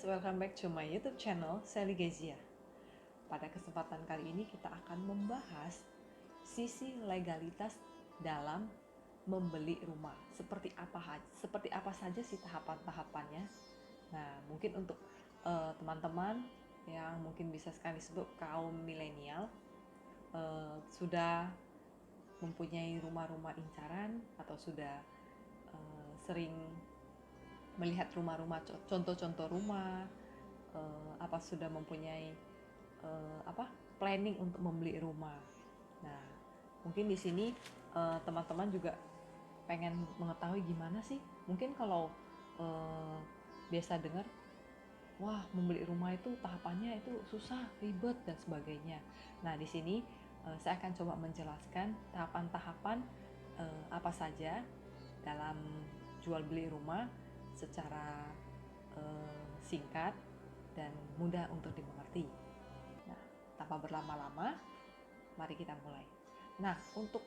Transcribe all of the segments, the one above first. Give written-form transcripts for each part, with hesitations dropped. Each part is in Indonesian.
welcome back to my YouTube channel, Sally Gezia. Pada kesempatan kali ini kita akan membahas sisi legalitas dalam membeli rumah. Seperti apa saja sih tahapan-tahapannya. Nah, mungkin untuk teman-teman yang mungkin bisa sekali sebut kaum milenial sudah mempunyai rumah-rumah incaran atau sudah sering melihat rumah-rumah, contoh-contoh rumah, sudah mempunyai planning untuk membeli rumah. Nah, mungkin di sini teman-teman juga pengen mengetahui gimana sih? Mungkin kalau biasa dengar, wah membeli rumah itu tahapannya itu susah, ribet dan sebagainya. Nah, di sini saya akan coba menjelaskan tahapan-tahapan apa saja dalam jual beli rumah secara singkat dan mudah untuk dimengerti. Nah, tanpa berlama-lama, mari kita mulai. Nah, untuk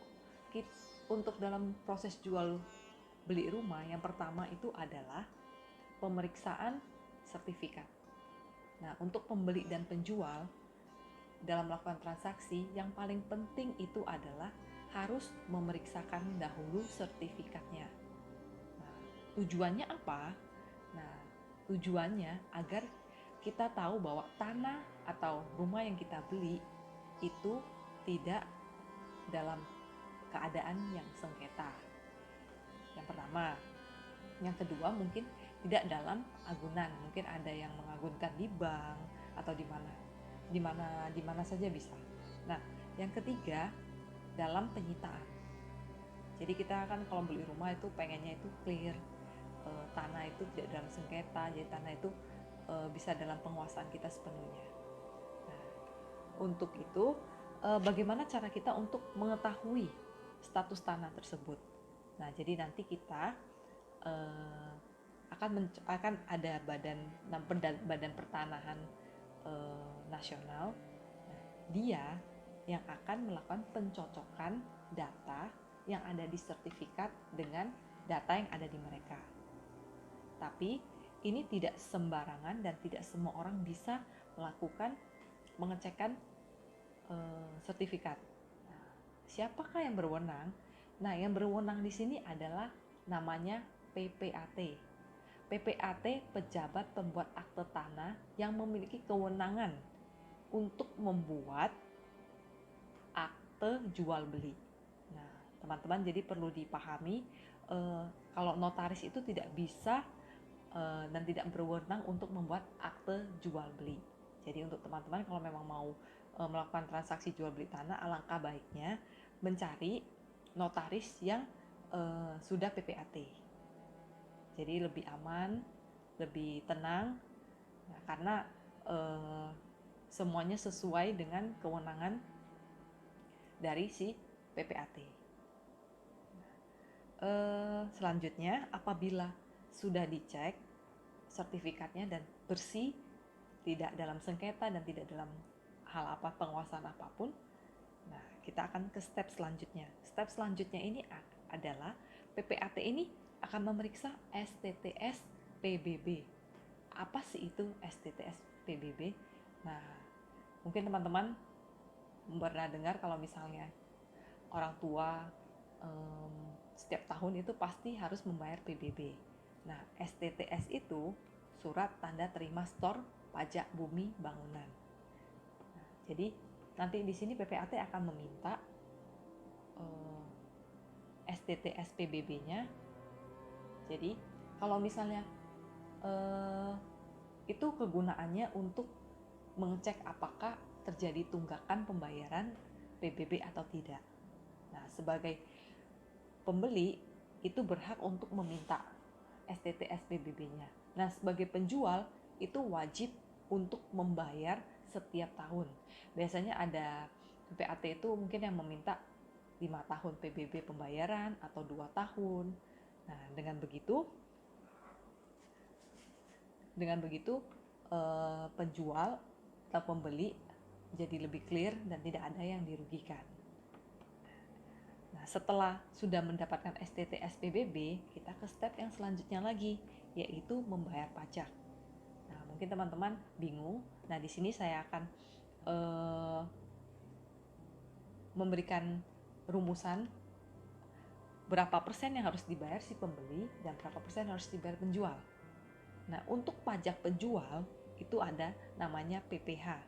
dalam proses jual beli rumah, yang pertama itu adalah pemeriksaan sertifikat. Nah, untuk pembeli dan penjual dalam melakukan transaksi, yang paling penting itu adalah harus memeriksakan dahulu sertifikatnya. Tujuannya apa? Nah, tujuannya agar kita tahu bahwa tanah atau rumah yang kita beli itu tidak dalam keadaan yang sengketa. Yang pertama. Yang kedua, mungkin tidak dalam agunan. Mungkin ada yang mengagunkan di bank atau di mana saja bisa. Nah, yang ketiga, dalam penyitaan. Jadi kita kan kalau beli rumah itu pengennya itu clear, tanah itu tidak dalam sengketa, jadi tanah itu bisa dalam penguasaan kita sepenuhnya. Nah, untuk itu bagaimana cara kita untuk mengetahui status tanah tersebut? Nah, jadi nanti kita akan ada badan pertanahan nasional. Nah, dia yang akan melakukan pencocokan data yang ada di sertifikat dengan data yang ada di mereka. Tapi ini tidak sembarangan dan tidak semua orang bisa melakukan mengecekkan sertifikat. Nah, siapakah yang berwenang? Nah, yang berwenang di sini adalah namanya PPAT. PPAT pejabat pembuat akte tanah yang memiliki kewenangan untuk membuat akte jual beli. Nah, teman-teman jadi perlu dipahami kalau notaris itu tidak bisa dan tidak berwenang untuk membuat akte jual beli. Jadi untuk teman-teman kalau memang mau melakukan transaksi jual beli tanah, alangkah baiknya mencari notaris yang sudah PPAT. Jadi lebih aman, lebih tenang, nah, karena semuanya sesuai dengan kewenangan dari si PPAT. Selanjutnya, apabila sudah dicek sertifikatnya dan bersih, tidak dalam sengketa dan tidak dalam hal penguasaan apapun, nah kita akan ke step selanjutnya. Step selanjutnya ini adalah PPAT ini akan memeriksa STTS PBB. Apa sih itu STTS PBB? Nah, mungkin teman-teman pernah dengar kalau misalnya orang tua setiap tahun itu pasti harus membayar PBB. Nah, STTS itu surat tanda terima store pajak bumi bangunan. Nah, jadi nanti di sini PPAT akan meminta STTS PBB-nya. Jadi kalau misalnya itu kegunaannya untuk mengecek apakah terjadi tunggakan pembayaran PBB atau tidak. Nah, sebagai pembeli itu berhak untuk meminta STTS PBB-nya. Nah, sebagai penjual itu wajib untuk membayar setiap tahun. Biasanya ada PPAT itu mungkin yang meminta 5 tahun PBB pembayaran atau 2 tahun. Nah, dengan begitu penjual atau pembeli jadi lebih clear dan tidak ada yang dirugikan. Nah, setelah sudah mendapatkan STTS PBB, kita ke step yang selanjutnya lagi, yaitu membayar pajak. Nah, mungkin teman-teman bingung. Nah, di sini saya akan memberikan rumusan berapa persen yang harus dibayar si pembeli dan berapa persen yang harus dibayar penjual. Nah, untuk pajak penjual itu ada namanya PPh.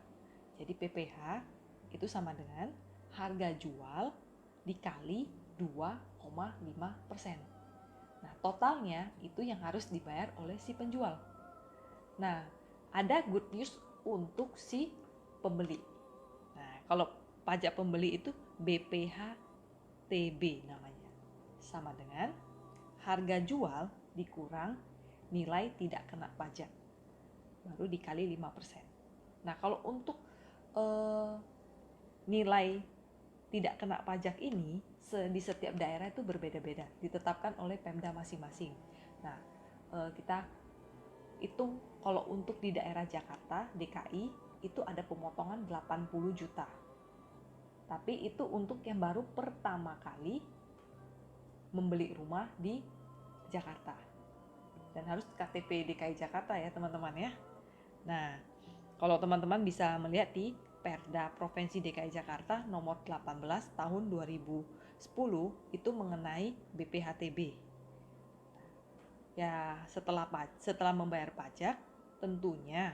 Jadi PPh itu sama dengan harga jual dikali 2,5%. Nah, totalnya itu yang harus dibayar oleh si penjual. Nah, ada good news untuk si pembeli. Nah, kalau pajak pembeli itu BPH-TB namanya. Sama dengan harga jual dikurang nilai tidak kena pajak. Baru dikali 5%. Nah, kalau untuk nilai tidak kena pajak ini di setiap daerah itu berbeda-beda, ditetapkan oleh Pemda masing-masing. Nah, kita hitung kalau untuk di daerah Jakarta, DKI, itu ada pemotongan 80 juta. Tapi itu untuk yang baru pertama kali membeli rumah di Jakarta. Dan harus KTP DKI Jakarta ya teman-teman ya. Nah, kalau teman-teman bisa melihat di Perda Provinsi DKI Jakarta nomor 18 tahun 2010 itu mengenai BPHTB. Ya, setelah membayar pajak, tentunya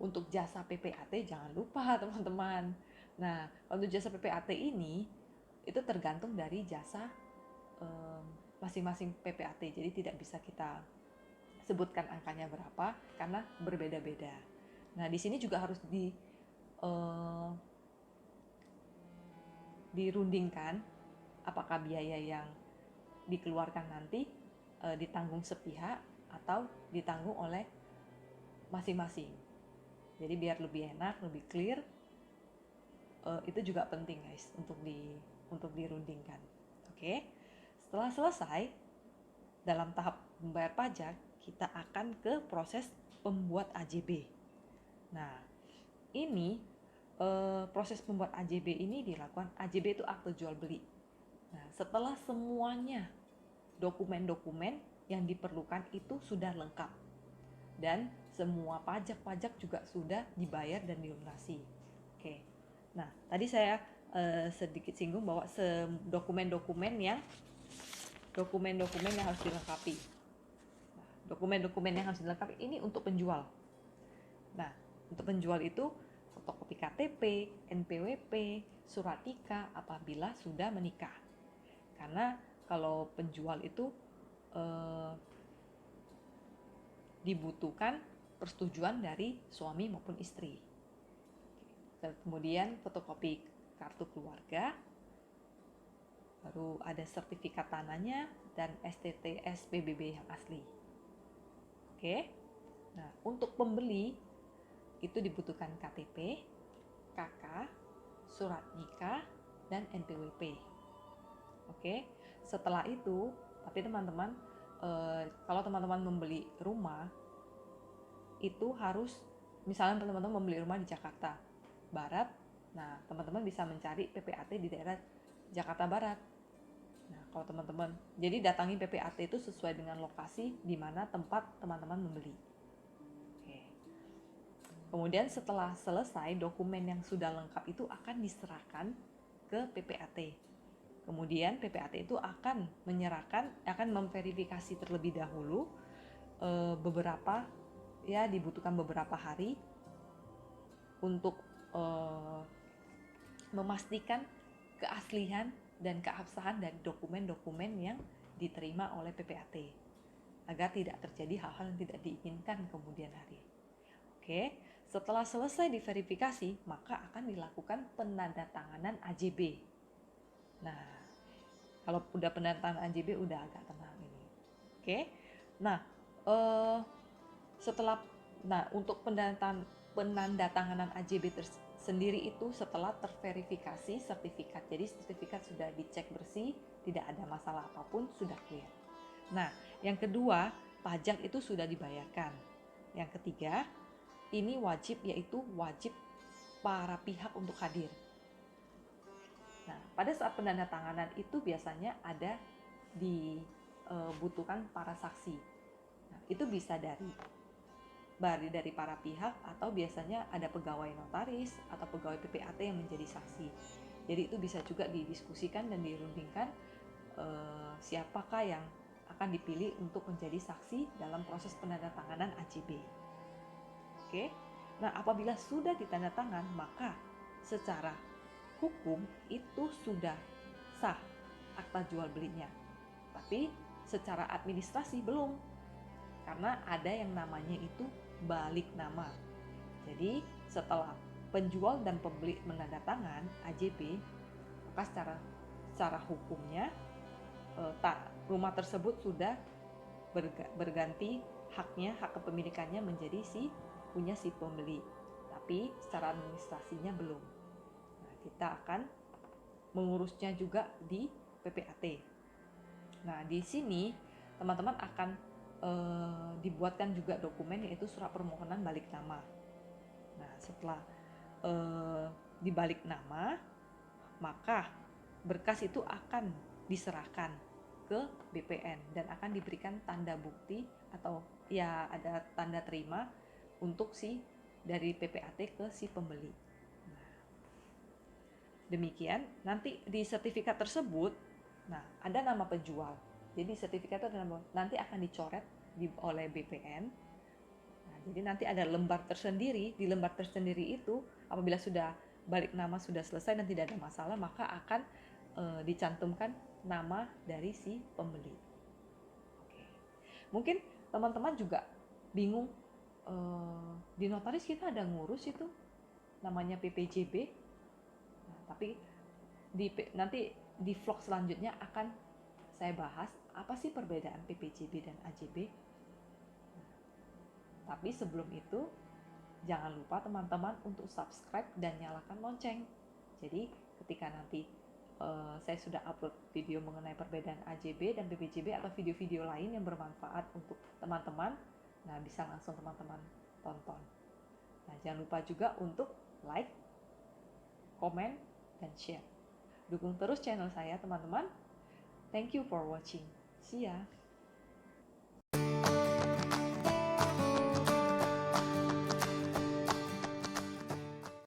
untuk jasa PPAT jangan lupa teman-teman. Nah, untuk jasa PPAT ini itu tergantung dari jasa masing-masing PPAT. Jadi tidak bisa kita sebutkan angkanya berapa karena berbeda-beda. Nah, di sini juga harus dirundingkan apakah biaya yang dikeluarkan nanti ditanggung sepihak atau ditanggung oleh masing-masing. Jadi biar lebih enak, lebih clear, itu juga penting guys untuk dirundingkan. Oke. Setelah selesai dalam tahap membayar pajak, kita akan ke proses pembuat AJB. Nah, ini proses membuat AJB ini dilakukan. AJB itu akte jual beli. Nah, setelah semuanya dokumen-dokumen yang diperlukan itu sudah lengkap dan semua pajak-pajak juga sudah dibayar dan dilunasi. Oke. Nah, tadi saya sedikit singgung bahwa dokumen-dokumen yang harus dilengkapi. Nah, dokumen-dokumen yang harus dilengkapi ini untuk penjual. Nah, untuk penjual itu fotokopi KTP, NPWP, surat nikah apabila sudah menikah. Karena kalau penjual itu dibutuhkan persetujuan dari suami maupun istri. Dan kemudian fotokopi kartu keluarga, baru ada sertifikat tanahnya dan STT SPBB yang asli. Oke. Nah, untuk pembeli itu dibutuhkan KTP, KK, surat nikah, dan NPWP. Oke. Setelah itu, tapi teman-teman, kalau teman-teman membeli rumah, itu harus, misalnya teman-teman membeli rumah di Jakarta Barat, nah teman-teman bisa mencari PPAT di daerah Jakarta Barat. Nah, kalau teman-teman, jadi datangi PPAT itu sesuai dengan lokasi di mana tempat teman-teman membeli. Oke. Kemudian setelah selesai, dokumen yang sudah lengkap itu akan diserahkan ke PPAT. Kemudian PPAT itu akan memverifikasi terlebih dahulu dibutuhkan beberapa hari untuk memastikan keaslian dan keabsahan dari dokumen-dokumen yang diterima oleh PPAT agar tidak terjadi hal-hal yang tidak diinginkan kemudian hari. Oke, setelah selesai diverifikasi, maka akan dilakukan penandatanganan AJB. Nah, kalau udah penandatanganan AJB udah agak tenang ini. Oke. Nah, untuk penandatanganan AJB sendiri itu setelah terverifikasi sertifikat. Jadi sertifikat sudah dicek bersih, tidak ada masalah apapun, sudah clear. Nah, yang kedua, pajak itu sudah dibayarkan. Yang ketiga, ini wajib, yaitu wajib para pihak untuk hadir. Nah, pada saat penandatanganan itu biasanya ada dibutuhkan para saksi. Nah, itu bisa dari dari para pihak, atau biasanya ada pegawai notaris atau pegawai PPAT yang menjadi saksi. Jadi itu bisa juga didiskusikan dan dirundingkan siapakah yang akan dipilih untuk menjadi saksi dalam proses penandatanganan AJB. Oke. Nah, apabila sudah ditandatangan, maka secara hukum itu sudah sah akta jual belinya. Tapi secara administrasi belum. Karena ada yang namanya itu balik nama. Jadi, setelah penjual dan pembeli menandatangan AJB, maka secara hukumnya rumah tersebut sudah berganti haknya, hak kepemilikannya menjadi punya si pembeli. Tapi secara administrasinya belum. Nah, kita akan mengurusnya juga di PPAT. Nah, di sini teman-teman akan dibuatkan juga dokumen, yaitu surat permohonan balik nama. Nah, setelah dibalik nama, maka berkas itu akan diserahkan ke BPN dan akan diberikan tanda bukti atau ya ada tanda terima untuk dari PPAT ke si pembeli. Nah, demikian nanti di sertifikat tersebut, nah ada nama penjual. Jadi sertifikat itu nanti akan dicoret oleh BPN. Nah, jadi nanti ada lembar tersendiri. Di lembar tersendiri itu apabila sudah balik nama sudah selesai dan tidak ada masalah, maka akan dicantumkan nama dari si pembeli. Oke. Mungkin teman-teman juga bingung, di notaris kita ada ngurus itu namanya PPJB. Nah, tapi nanti di vlog selanjutnya akan saya bahas apa sih perbedaan PPJB dan AJB. Tapi sebelum itu jangan lupa teman-teman untuk subscribe dan nyalakan lonceng. Jadi ketika nanti saya sudah upload video mengenai perbedaan AJB dan PPJB atau video-video lain yang bermanfaat untuk teman-teman, nah bisa langsung teman-teman tonton. Nah, jangan lupa juga untuk like, komen, dan share. Dukung terus channel saya teman-teman. Thank you for watching. See ya.